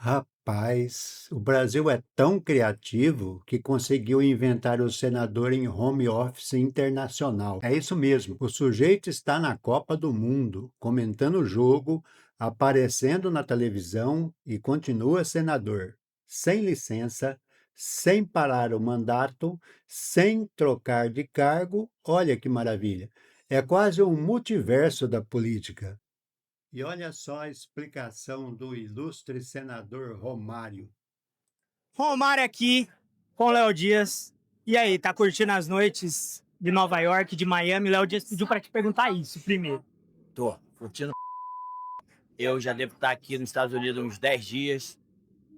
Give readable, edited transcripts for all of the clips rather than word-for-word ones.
Rapaz, o Brasil é tão criativo que conseguiu inventar o senador em home office internacional. É isso mesmo, o sujeito está na Copa do Mundo, comentando o jogo, aparecendo na televisão e continua senador, sem licença, sem parar o mandato, sem trocar de cargo. Olha que maravilha! É quase um multiverso da política. E olha só a explicação do ilustre senador Romário. Romário aqui com Léo Dias. E aí, tá curtindo as noites de Nova York, de Miami? Léo Dias pediu para te perguntar isso primeiro. Tô curtindo. Eu já devo estar aqui nos Estados Unidos uns 10 dias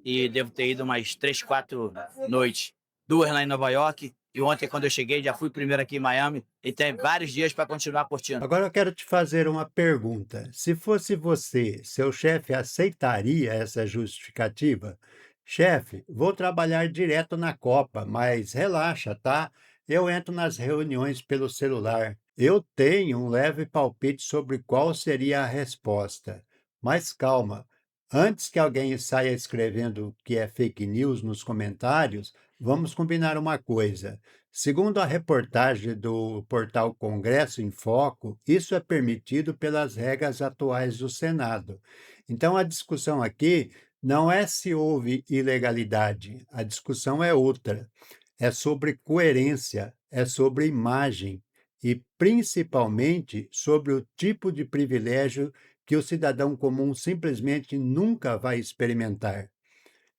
e devo ter ido umas 3, 4 noites. Duas lá em Nova York e ontem, quando eu cheguei, já fui primeiro aqui em Miami e tem vários dias para continuar curtindo. Agora eu quero te fazer uma pergunta. Se fosse você, seu chefe aceitaria essa justificativa? Chefe, vou trabalhar direto na Copa, mas relaxa, tá? Eu entro nas reuniões pelo celular. Eu tenho um leve palpite sobre qual seria a resposta. Mas calma, antes que alguém saia escrevendo que é fake news nos comentários, vamos combinar uma coisa. Segundo a reportagem do portal Congresso em Foco, isso é permitido pelas regras atuais do Senado. Então, a discussão aqui não é se houve ilegalidade, a discussão é outra. É sobre coerência, é sobre imagem e, principalmente, sobre o tipo de privilégio que o cidadão comum simplesmente nunca vai experimentar.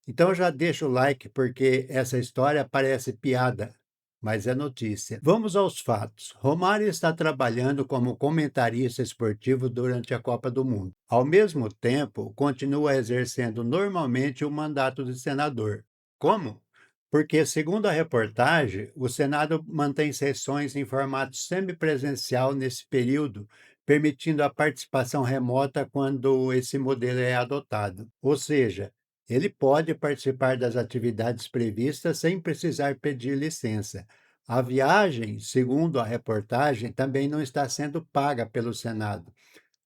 Então já deixa o like porque essa história parece piada, mas é notícia. Vamos aos fatos. Romário está trabalhando como comentarista esportivo durante a Copa do Mundo. Ao mesmo tempo, continua exercendo normalmente o mandato de senador. Como? Porque, segundo a reportagem, o Senado mantém sessões em formato semipresencial nesse período, permitindo a participação remota quando esse modelo é adotado. Ou seja, ele pode participar das atividades previstas sem precisar pedir licença. A viagem, segundo a reportagem, também não está sendo paga pelo Senado.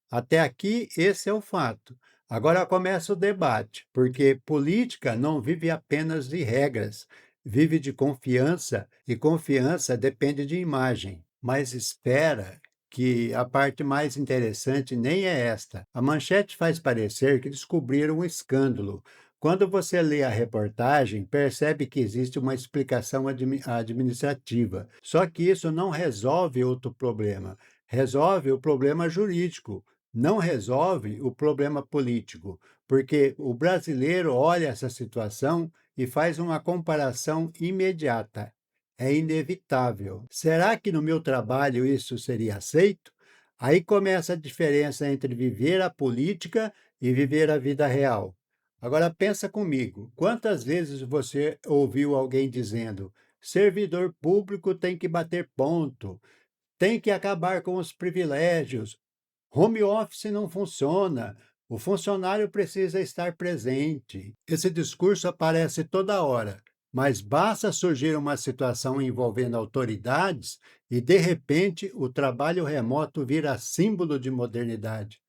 Até aqui, esse é o fato. Agora começa o debate, porque política não vive apenas de regras, vive de confiança, e confiança depende de imagem. Mas espera que a parte mais interessante nem é esta. A manchete faz parecer que descobriram um escândalo. Quando você lê a reportagem, percebe que existe uma explicação administrativa. Só que isso não resolve outro problema. Resolve o problema jurídico, não resolve o problema político, porque o brasileiro olha essa situação e faz uma comparação imediata. É inevitável. Será que no meu trabalho isso seria aceito? Aí começa a diferença entre viver a política e viver a vida real. Agora pensa comigo, quantas vezes você ouviu alguém dizendo: servidor público tem que bater ponto, tem que acabar com os privilégios, home office não funciona, o funcionário precisa estar presente. Esse discurso aparece toda hora, mas basta surgir uma situação envolvendo autoridades e, de repente, o trabalho remoto vira símbolo de modernidade.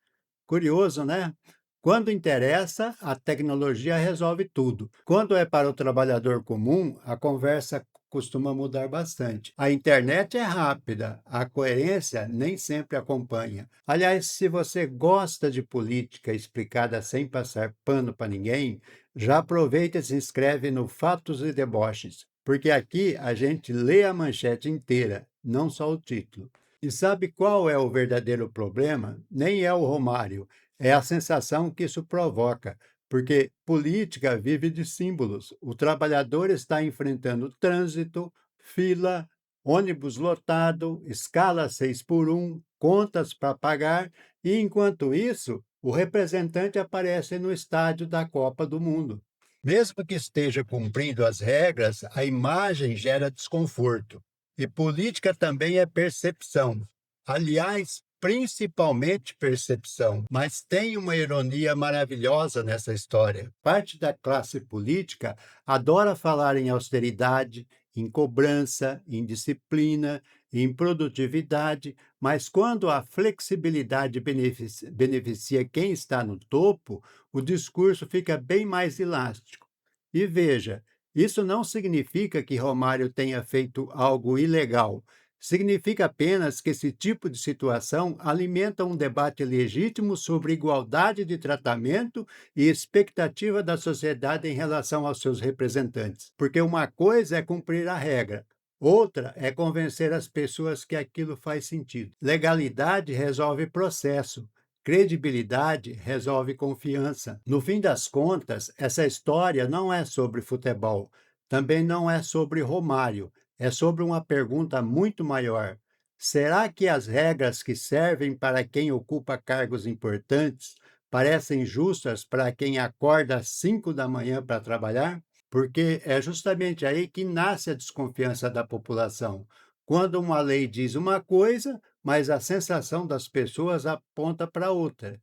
Curioso, né? Quando interessa, a tecnologia resolve tudo. Quando é para o trabalhador comum, a conversa costuma mudar bastante. A internet é rápida, a coerência nem sempre acompanha. Aliás, se você gosta de política explicada sem passar pano para ninguém, já aproveita e se inscreve no Fatos e Deboches, porque aqui a gente lê a manchete inteira, não só o título. E sabe qual é o verdadeiro problema? Nem é o Romário, é a sensação que isso provoca, porque política vive de símbolos. O trabalhador está enfrentando trânsito, fila, ônibus lotado, escala 6 por 1, contas para pagar, e enquanto isso, o representante aparece no estádio da Copa do Mundo. Mesmo que esteja cumprindo as regras, a imagem gera desconforto. E política também é percepção. Aliás, principalmente percepção. Mas tem uma ironia maravilhosa nessa história. Parte da classe política adora falar em austeridade, em cobrança, em disciplina, em produtividade, mas quando a flexibilidade beneficia quem está no topo, o discurso fica bem mais elástico. E veja, isso não significa que Romário tenha feito algo ilegal. Significa apenas que esse tipo de situação alimenta um debate legítimo sobre igualdade de tratamento e expectativa da sociedade em relação aos seus representantes. Porque uma coisa é cumprir a regra, outra é convencer as pessoas que aquilo faz sentido. Legalidade resolve processo. Credibilidade resolve confiança. No fim das contas, essa história não é sobre futebol, também não é sobre Romário, é sobre uma pergunta muito maior. Será que as regras que servem para quem ocupa cargos importantes parecem justas para quem acorda às 5 da manhã para trabalhar? Porque é justamente aí que nasce a desconfiança da população. Quando uma lei diz uma coisa, mas a sensação das pessoas aponta para outra.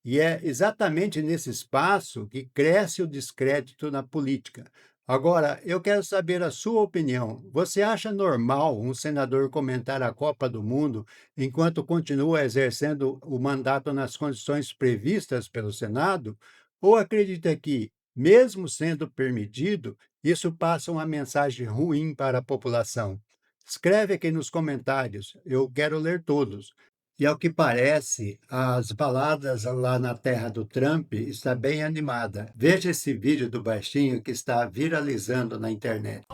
E é exatamente nesse espaço que cresce o descrédito na política. Agora, eu quero saber a sua opinião. Você acha normal um senador comentar a Copa do Mundo enquanto continua exercendo o mandato nas condições previstas pelo Senado? Ou acredita que, mesmo sendo permitido, isso passa uma mensagem ruim para a população? Escreve aqui nos comentários, eu quero ler todos. E ao que parece, as baladas lá na terra do Trump está bem animada. Veja esse vídeo do baixinho que está viralizando na internet.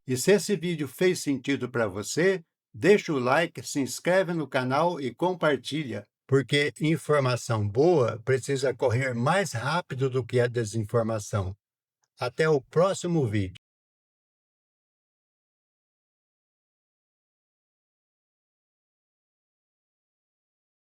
E se esse vídeo fez sentido para você, deixa o like, se inscreve no canal e compartilha, porque informação boa precisa correr mais rápido do que a desinformação. Até o próximo vídeo.